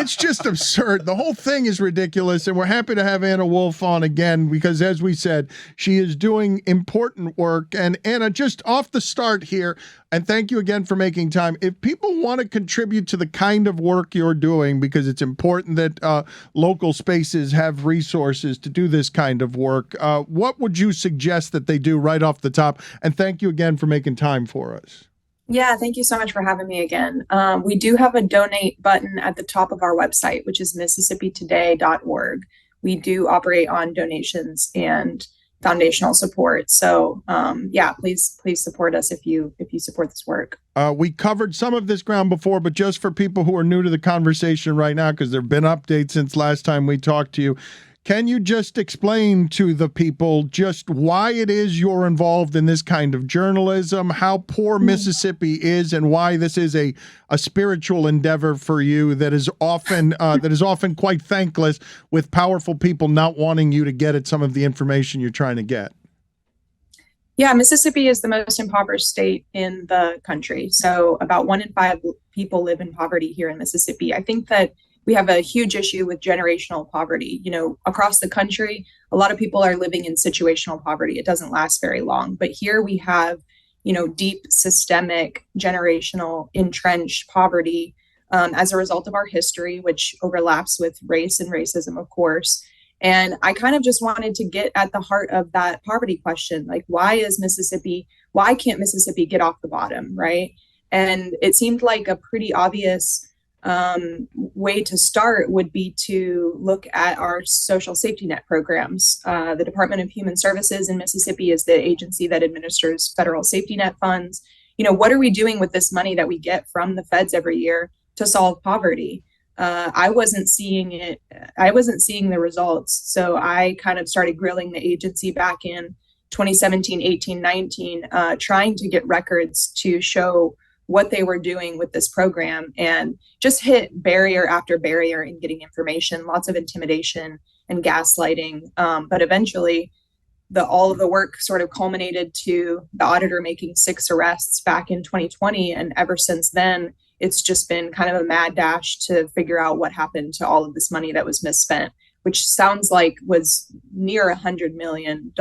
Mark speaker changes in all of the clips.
Speaker 1: It's just absurd. The whole thing is ridiculous, and we're happy to have Anna Wolfe on again because, as we said, she is doing important work. And Anna, just off the start here, and thank you again for making time. If people want to contribute to the kind of work you're doing, because it's important that local spaces have resources to do this kind of work, what would you suggest that they do right off the top? And thank you again for making time for us.
Speaker 2: Yeah, thank you so much for having me again. We do have a donate button at the top of our website, which is MississippiToday.org. We do operate on donations and foundational support. So yeah, please support us if you support this work.
Speaker 1: We covered some of this ground before, but just for people who are new to the conversation right now, because there have been updates since last time we talked to you, can you just explain to the people just why it is you're involved in this kind of journalism, how poor Mississippi is, and why this is a spiritual endeavor for you that is often quite thankless, with powerful people not wanting you to get at some of the information you're trying to get?
Speaker 2: Yeah, Mississippi is the most impoverished state in the country. So about 1 in 5 people live in poverty here in Mississippi. I think that we have a huge issue with generational poverty. You know, across the country, a lot of people are living in situational poverty. It doesn't last very long. But here we have, you know, deep systemic generational entrenched poverty as a result of our history, which overlaps with race and racism, of course. And I kind of just wanted to get at the heart of that poverty question. Like, why can't Mississippi get off the bottom, right? And it seemed like a pretty obvious way to start would be to look at our social safety net programs. The Department of Human Services in Mississippi is the agency that administers federal safety net funds. You know, what are we doing with this money that we get from the feds every year to solve poverty? I wasn't seeing it. I wasn't seeing the results. So I kind of started grilling the agency back in 2017, 18, 19, trying to get records to show what they were doing with this program, and just hit barrier after barrier in getting information, lots of intimidation and gaslighting. But eventually all of the work sort of culminated to the auditor making 6 arrests back in 2020. And ever since then, it's just been kind of a mad dash to figure out what happened to all of this money that was misspent, which sounds like was near $100 million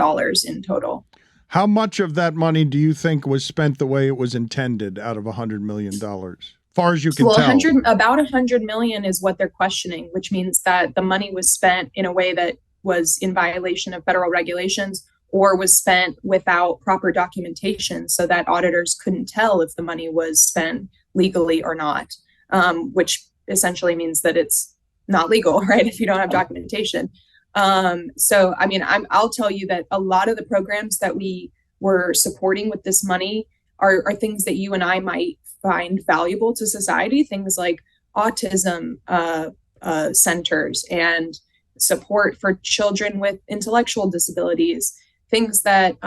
Speaker 2: in total.
Speaker 1: How much of that money do you think was spent the way it was intended out of $100 million? Far as you can tell.
Speaker 2: About $100 million is what they're questioning, which means that the money was spent in a way that was in violation of federal regulations, or was spent without proper documentation so that auditors couldn't tell if the money was spent legally or not, which essentially means that it's not legal, right? If you don't have documentation. So, I mean, I'll tell you that a lot of the programs that we were supporting with this money are things that you and I might find valuable to society, things like autism centers and support for children with intellectual disabilities, things that,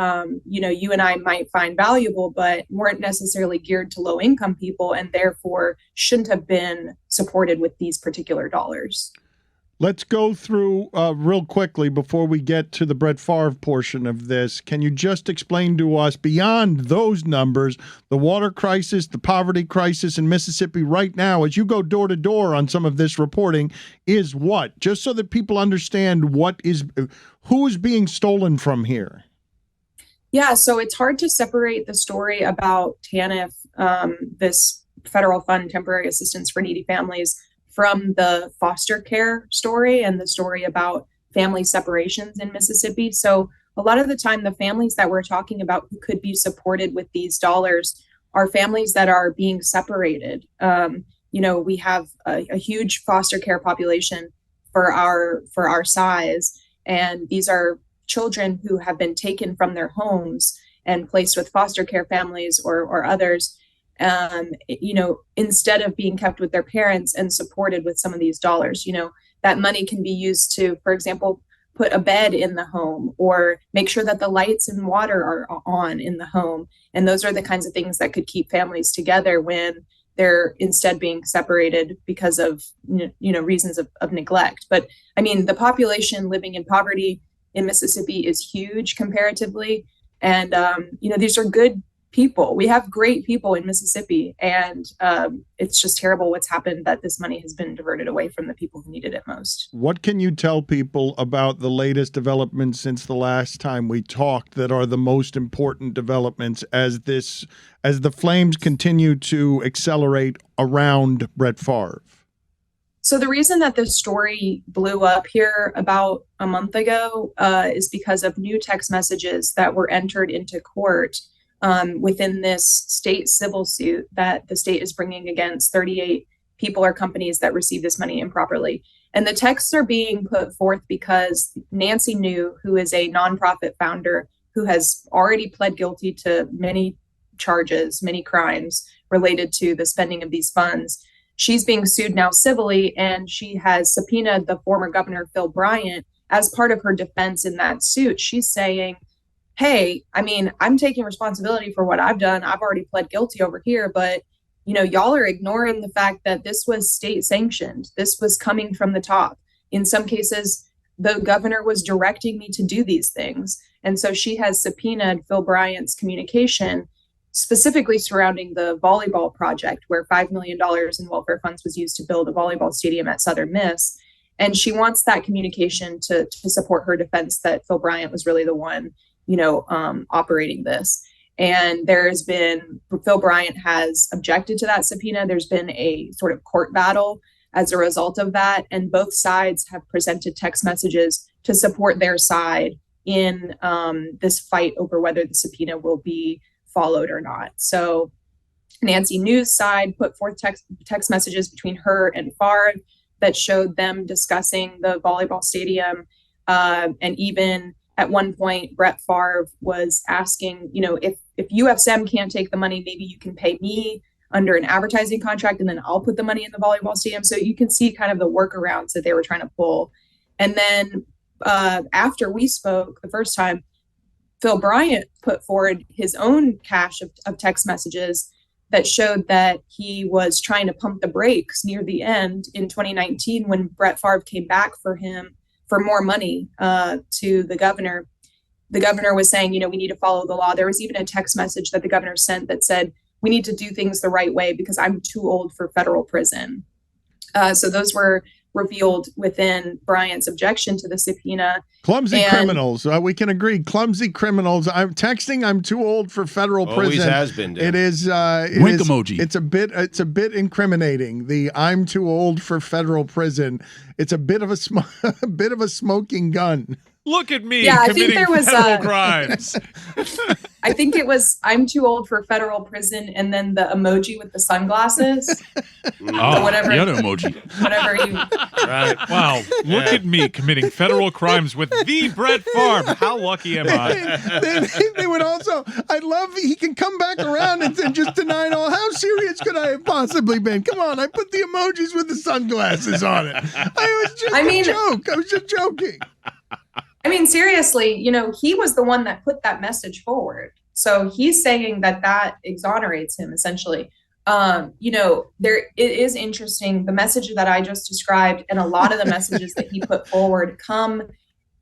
Speaker 2: you know, you and I might find valuable, but weren't necessarily geared to low income people and therefore shouldn't have been supported with these particular dollars.
Speaker 1: Let's go through real quickly before we get to the Brett Favre portion of this. Can you just explain to us, beyond those numbers, the water crisis, the poverty crisis in Mississippi right now, as you go door to door on some of this reporting, is what? Just so that people understand who is being stolen from here.
Speaker 2: Yeah, so it's hard to separate the story about TANF, this federal fund, temporary assistance for needy families, from the foster care story and the story about family separations in Mississippi. So a lot of the time, the families that we're talking about who could be supported with these dollars are families that are being separated. You know, we have a huge foster care population for our size, and these are children who have been taken from their homes and placed with foster care families or others. You know, instead of being kept with their parents and supported with some of these dollars, you know, that money can be used to, for example, put a bed in the home or make sure that the lights and water are on in the home. And those are the kinds of things that could keep families together when they're instead being separated because of, you know, reasons of neglect. But I mean, the population living in poverty in Mississippi is huge comparatively. And, you know, these are good people. We have great people in Mississippi, and it's just terrible what's happened, that this money has been diverted away from the people who needed it most.
Speaker 1: What can you tell people about the latest developments since the last time we talked that are the most important developments as the flames continue to accelerate around Brett Favre?
Speaker 2: So the reason that this story blew up here about a month ago is because of new text messages that were entered into court within this state civil suit that the state is bringing against 38 people or companies that received this money improperly. And the texts are being put forth because Nancy New, who is a nonprofit founder who has already pled guilty to many charges, many crimes related to the spending of these funds, she's being sued now civilly, and she has subpoenaed the former governor, Phil Bryant, as part of her defense in that suit. She's saying, hey, I mean, I'm taking responsibility for what I've done. I've already pled guilty over here, but y'all are ignoring the fact that this was state sanctioned. This was coming from the top. In some cases, the governor was directing me to do these things. And so she has subpoenaed Phil Bryant's communication, specifically surrounding the volleyball project, where $5 million in welfare funds was used to build a volleyball stadium at Southern Miss. And she wants that communication to support her defense that Phil Bryant was really the one, operating this. And Phil Bryant has objected to that subpoena. There's been a sort of court battle as a result of that. And both sides have presented text messages to support their side in this fight over whether the subpoena will be followed or not. So Nancy New's side put forth text messages between her and Favre that showed them discussing the volleyball stadium. And even at one point, Brett Favre was asking, if UFSM can't take the money, maybe you can pay me under an advertising contract, and then I'll put the money in the volleyball stadium. So you can see kind of the workarounds that they were trying to pull. And then after we spoke the first time, Phil Bryant put forward his own cache of text messages that showed that he was trying to pump the brakes near the end in 2019 when Brett Favre came back for him for more money to the governor. The governor was saying, we need to follow the law. There was even a text message that the governor sent that said, we need to do things the right way because I'm too old for federal prison. So those were revealed within Bryant's objection to the subpoena.
Speaker 1: Clumsy criminals. We can agree. Clumsy criminals. I'm too old for federal prison.
Speaker 3: Always has been. Dan.
Speaker 1: It is.
Speaker 4: Wink emoji.
Speaker 1: It's a bit incriminating. The I'm too old for federal prison. It's a bit of a smoking gun.
Speaker 5: Look at me
Speaker 2: committing
Speaker 5: I think there was,
Speaker 2: federal
Speaker 5: crimes.
Speaker 2: I think it was I'm too old for federal prison, and then the emoji with the sunglasses.
Speaker 4: Whatever. The other emoji.
Speaker 2: Whatever you.
Speaker 5: Right. Wow. Look at me committing federal crimes with the Brett Favre. How lucky am I?
Speaker 1: They would also. I love he can come back around and just deny it all. How serious could I have possibly been? Come on, I put the emojis with the sunglasses on it. I was just joking.
Speaker 2: I mean, seriously, he was the one that put that message forward. So he's saying that exonerates him, essentially. It is interesting. The message that I just described and a lot of the messages that he put forward come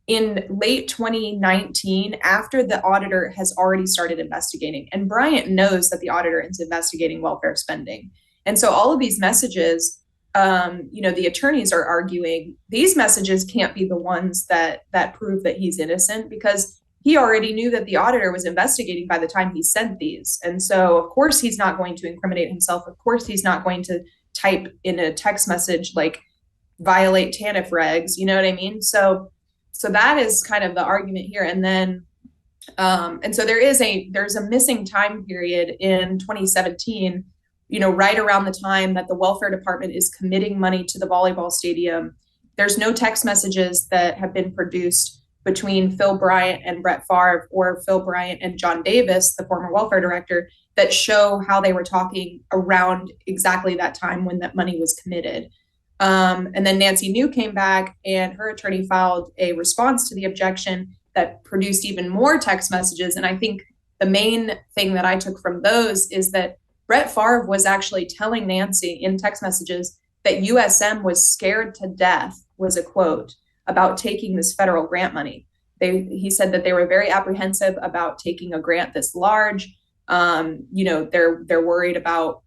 Speaker 2: in late 2019 after the auditor has already started investigating. And Bryant knows that the auditor is investigating welfare spending. And so all of these messages, the attorneys are arguing these messages can't be the ones that prove that he's innocent because he already knew that the auditor was investigating by the time he sent these. And so, of course, he's not going to incriminate himself. Of course, he's not going to type in a text message like violate TANF regs. You know what I mean? So that is kind of the argument here. And then, and so there's a missing time period in 2017, right around the time that the welfare department is committing money to the volleyball stadium. There's no text messages that have been produced between Phil Bryant and Brett Favre or Phil Bryant and John Davis, the former welfare director, that show how they were talking around exactly that time when that money was committed. And then Nancy New came back and her attorney filed a response to the objection that produced even more text messages. And I think the main thing that I took from those is that Brett Favre was actually telling Nancy in text messages that USM was scared to death, was a quote, about taking this federal grant money. He said that they were very apprehensive about taking a grant this large. They're worried about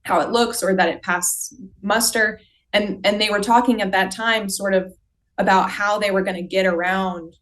Speaker 2: how it looks or that it passed muster. And they were talking at that time sort of about how they were going to get around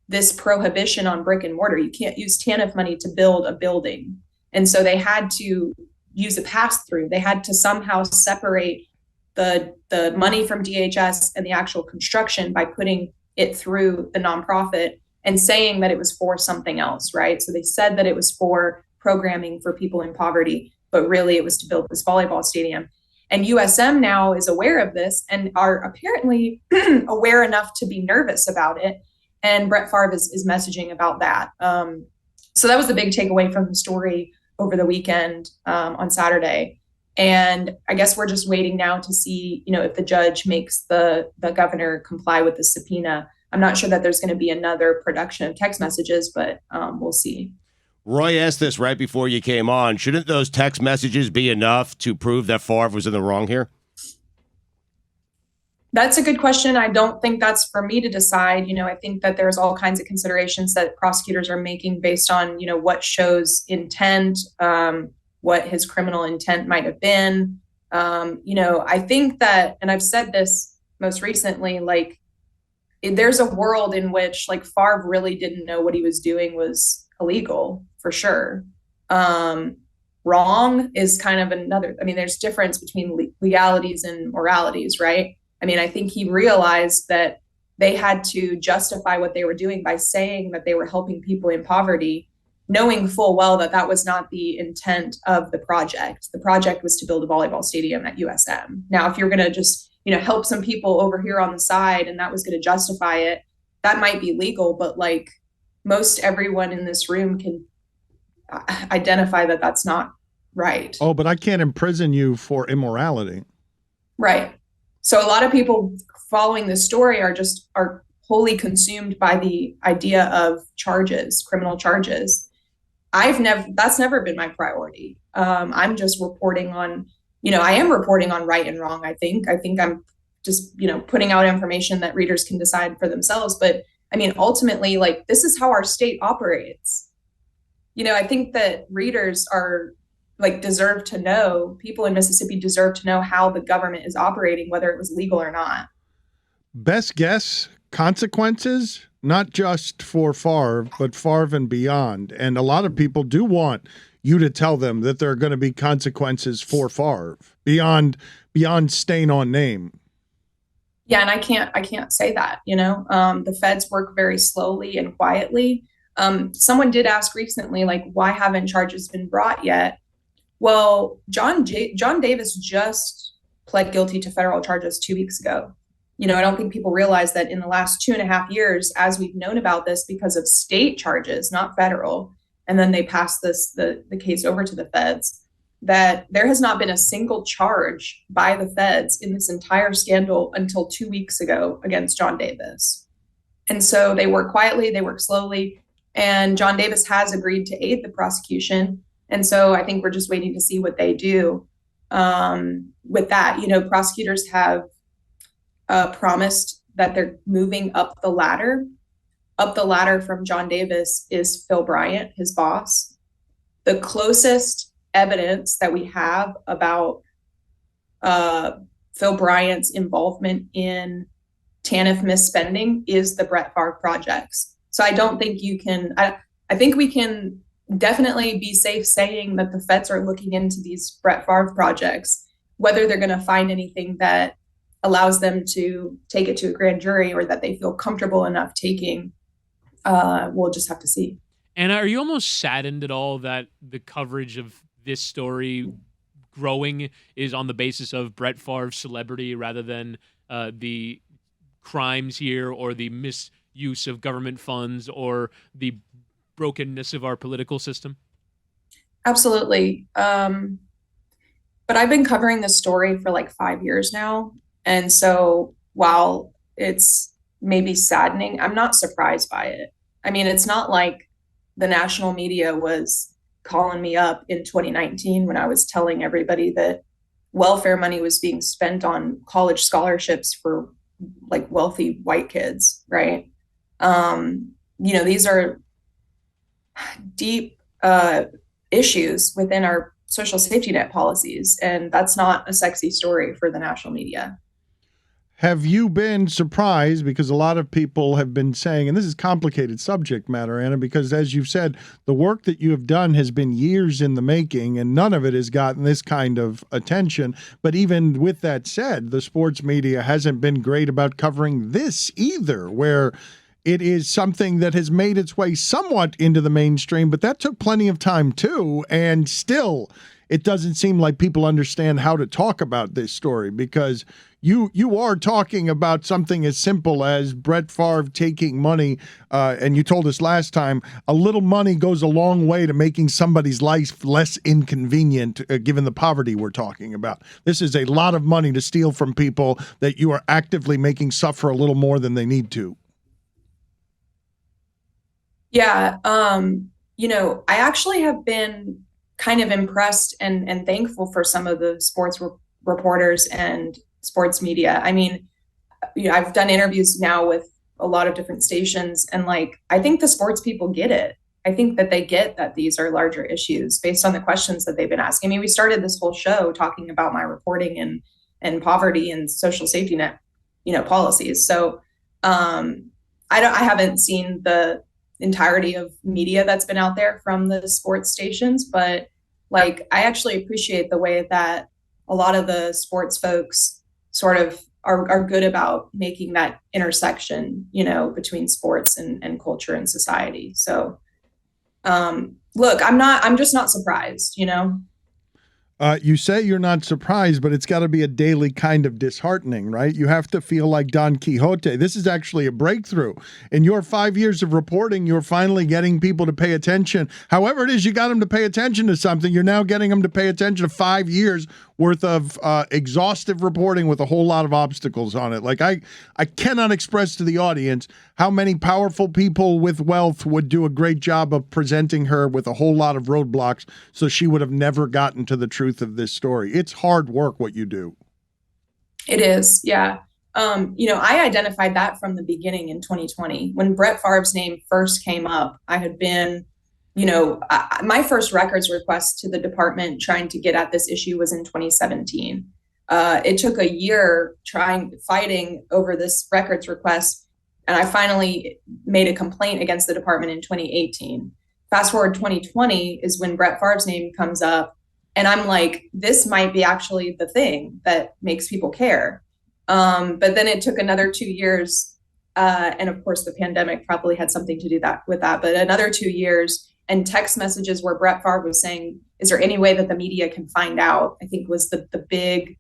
Speaker 2: this prohibition on brick and mortar. You can't use TANF money to build a building. And so they had to use a pass-through. They had to somehow separate the money from DHS and the actual construction by putting it through the nonprofit and saying that it was for something else, right? So they said that it was for programming for people in poverty, but really it was to build this volleyball stadium. And USM now is aware of this and are apparently aware enough to be nervous about it. And Brett Favre is messaging about that. So that was the big takeaway from the story over the weekend on Saturday. And I guess we're just waiting now to see, if the judge makes the governor comply with the subpoena. I'm not sure that there's going to be another production of text messages, but we'll see.
Speaker 3: Roy asked this right before you came on. Shouldn't those text messages be enough to prove that Favre was in the wrong here?
Speaker 2: That's a good question. I don't think that's for me to decide. I think that there's all kinds of considerations that prosecutors are making based on, what shows intent, what his criminal intent might have been. I think that, and I've said this most recently, there's a world in which Favre really didn't know what he was doing was illegal for sure. Wrong is kind of another, there's difference between legalities and moralities, right? I think he realized that they had to justify what they were doing by saying that they were helping people in poverty, knowing full well that that was not the intent of the project. The project was to build a volleyball stadium at USM. Now, if you're going to just, help some people over here on the side and that was going to justify it, that might be legal, but most everyone in this room can identify that that's not right.
Speaker 1: Oh, but I can't imprison you for immorality.
Speaker 2: Right. So a lot of people following this story are wholly consumed by the idea of charges, criminal charges. That's never been my priority. I'm just reporting on, I am reporting on right and wrong. I think I'm just, putting out information that readers can decide for themselves. But ultimately, this is how our state operates. I think that readers are deserve to know, people in Mississippi deserve to know how the government is operating, whether it was legal or not.
Speaker 1: Best guess, consequences, not just for Favre, but Favre and beyond. And a lot of people do want you to tell them that there are going to be consequences for Favre beyond stain on name.
Speaker 2: Yeah, and I can't say that, the feds work very slowly and quietly. Someone did ask recently, why haven't charges been brought yet? Well, John Davis just pled guilty to federal charges 2 weeks ago. I don't think people realize that in the last 2.5 years, as we've known about this because of state charges, not federal, and then they passed the case over to the feds, that there has not been a single charge by the feds in this entire scandal until 2 weeks ago against John Davis. And so they work quietly, they work slowly, and John Davis has agreed to aid the prosecution. And so I think we're just waiting to see what they do with that. Prosecutors have promised that they're moving up the ladder. Up the ladder from John Davis is Phil Bryant, his boss. The closest evidence that we have about Phil Bryant's involvement in TANF misspending is the Brett Favre projects. So I don't think you can, I think we can definitely be safe saying that the feds are looking into these Brett Favre projects. Whether they're going to find anything that allows them to take it to a grand jury or that they feel comfortable enough taking, we'll just have to see.
Speaker 6: And are you almost saddened at all that the coverage of this story growing is on the basis of Brett Favre's celebrity rather than the crimes here or the misuse of government funds or the brokenness of our political system?
Speaker 2: Absolutely. But I've been covering this story for 5 years now. And so while it's maybe saddening, I'm not surprised by it. It's not like the national media was calling me up in 2019 when I was telling everybody that welfare money was being spent on college scholarships for wealthy white kids, right? These are deep issues within our social safety net policies. And that's not a sexy story for the national media.
Speaker 1: Have you been surprised, because a lot of people have been saying, and this is complicated subject matter, Anna, because as you've said, the work that you have done has been years in the making and none of it has gotten this kind of attention. But even with that said, the sports media hasn't been great about covering this either, where it is something that has made its way somewhat into the mainstream, but that took plenty of time too. And still, it doesn't seem like people understand how to talk about this story, because you are talking about something as simple as Brett Favre taking money, and you told us last time, a little money goes a long way to making somebody's life less inconvenient, given the poverty we're talking about. This is a lot of money to steal from people that you are actively making suffer a little more than they need to.
Speaker 2: Yeah, I actually have been kind of impressed and thankful for some of the sports reporters and sports media. I mean, I've done interviews now with a lot of different stations, and I think the sports people get it. I think that they get that these are larger issues based on the questions that they've been asking. I mean, we started this whole show talking about my reporting and poverty and social safety net, policies. So I haven't seen the entirety of media that's been out there from the sports stations, but I actually appreciate the way that a lot of the sports folks sort of are good about making that intersection, between sports and culture and society. So look, I'm just not surprised,
Speaker 1: You say you're not surprised, but it's got to be a daily kind of disheartening, right? You have to feel like Don Quixote. This is actually a breakthrough. In your 5 years of reporting, you're finally getting people to pay attention. However it is you got them to pay attention to something, you're now getting them to pay attention to 5 years worth of exhaustive reporting with a whole lot of obstacles on it. I cannot express to the audience how many powerful people with wealth would do a great job of presenting her with a whole lot of roadblocks so she would have never gotten to the truth of this story. It's hard work what you do.
Speaker 2: It is, yeah. I identified that from the beginning in 2020. When Brett Favre's name first came up, I had been my first records request to the department trying to get at this issue was in 2017. It took a year fighting over this records request, and I finally made a complaint against the department in 2018. Fast forward 2020 is when Brett Favre's name comes up, and I'm like, this might be actually the thing that makes people care. But then it took another 2 years, and of course the pandemic probably had something to do with that, but another 2 years, and text messages where Brett Favre was saying, is there any way that the media can find out? I think was the big,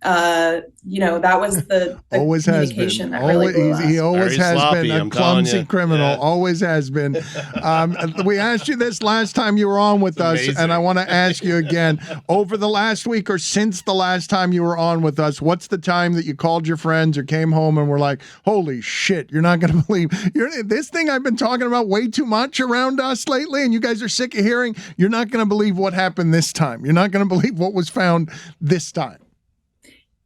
Speaker 2: that was the
Speaker 1: always
Speaker 2: communication
Speaker 1: has been.
Speaker 2: that really blew us.
Speaker 1: He always
Speaker 3: Very
Speaker 1: has
Speaker 3: sloppy,
Speaker 1: been a
Speaker 3: I'm
Speaker 1: clumsy
Speaker 3: telling you.
Speaker 1: criminal.
Speaker 3: Yeah.
Speaker 1: Always has been. We asked you this last time you were on with us,
Speaker 3: amazing.
Speaker 1: and I want to ask you again. Over the last week or since the last time you were on with us, what's the time that you called your friends or came home and were like, holy shit, you're not going to believe this thing I've been talking about way too much around us lately, and you guys are sick of hearing, you're not going to believe what happened this time. You're not going to believe what was found this time.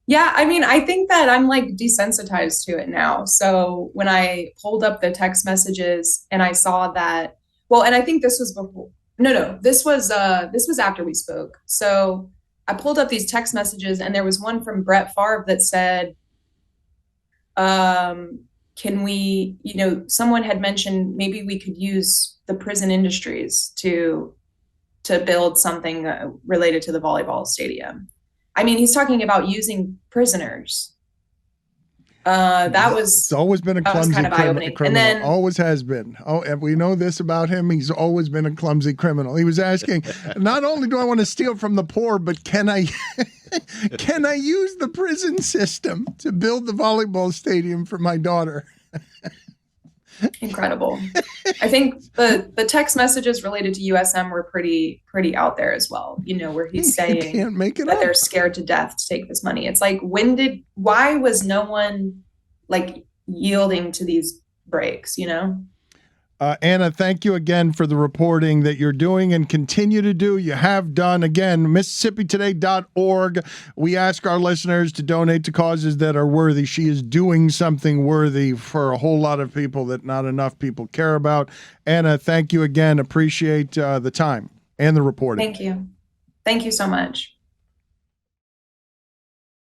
Speaker 2: Yeah, I mean, I think that I'm desensitized to it now. So when I pulled up the text messages and I saw that, and I think this was before. No, this was after we spoke. So I pulled up these text messages, and there was one from Brett Favre that said, can we, someone had mentioned maybe we could use the prison industries to build something related to the volleyball stadium. I mean, he's talking about using prisoners.
Speaker 1: It's always been a clumsy
Speaker 2: kind of eye-opening.
Speaker 1: criminal.
Speaker 2: And then,
Speaker 1: always has been. Oh, and we know this about him. He's always been a clumsy criminal. He was asking, not only do I want to steal from the poor, but can I use the prison system to build the volleyball stadium for my daughter?
Speaker 2: Incredible. I think the text messages related to USM were pretty out there as well. Where he's saying
Speaker 1: can't make it
Speaker 2: that
Speaker 1: up.
Speaker 2: They're scared to death to take this money. It's like, why was no one yielding to these breaks?
Speaker 1: Anna, thank you again for the reporting that you're doing and continue to do. You have done. Again, MississippiToday.org. We ask our listeners to donate to causes that are worthy. She is doing something worthy for a whole lot of people that not enough people care about. Anna, thank you again. Appreciate the time. and the reporting.
Speaker 2: Thank you. Thank you so much.